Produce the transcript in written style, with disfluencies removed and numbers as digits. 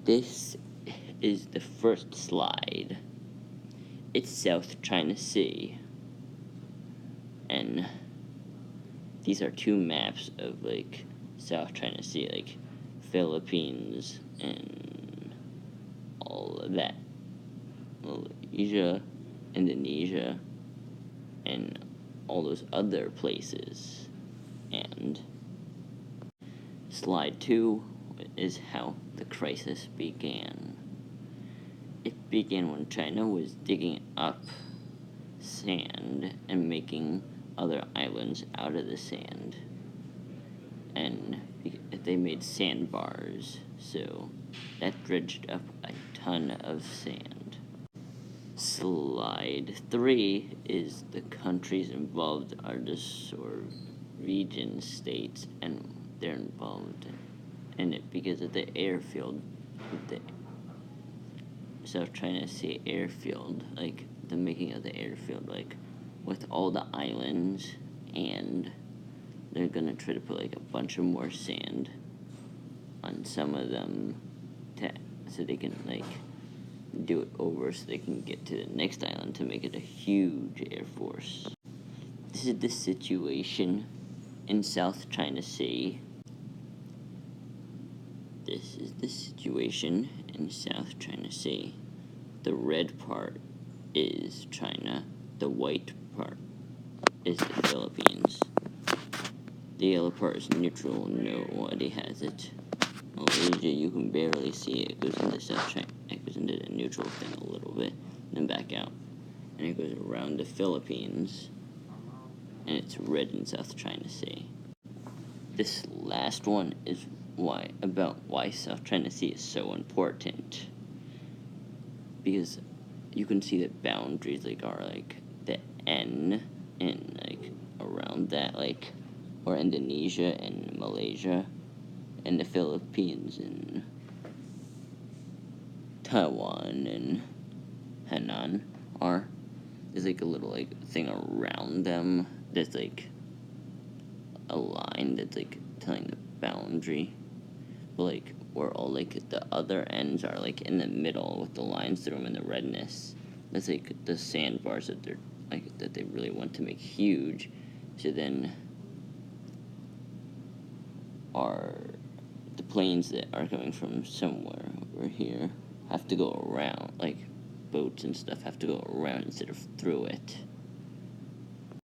This is the first slide. It's South China Sea. And these are two maps of, like, South China Sea, like, Philippines and all of that. Malaysia, Indonesia, and all those other places. And slide 2 is how the crisis began. It began when China was digging up sand and making other islands out of the sand. And they made sandbars, so that dredged up a ton of sand. Slide 3 is the countries involved are the region states, and they're involved in it because of the airfield, the South China Sea airfield, like the making of the airfield, like with all the islands, and they're gonna try to put like a bunch of more sand on some of them so they can like do it over so they can get to the next island to make it a huge air force. This is the situation in South China Sea. This is the situation in South China Sea. The red part is China. The white part is the Philippines. The yellow part is neutral. Nobody has it. Malaysia, you can barely see it. It goes into South China. It goes into the neutral thing a little bit, then back out. And it goes around the Philippines, and it's red in South China Sea. This last one is why South China Sea is so important. Because you can see that boundaries are like the N and like around that, like, or Indonesia and Malaysia and the Philippines and Taiwan and Hainan there's like a little like thing around them that's like a line that's like telling the boundary, but like where all like the other ends are like in the middle with the lines through them and the redness. That's like the sandbars that they're like that they really want to make huge. So then are the planes that are coming from somewhere over here have to go around, like boats and stuff have to go around instead of through it.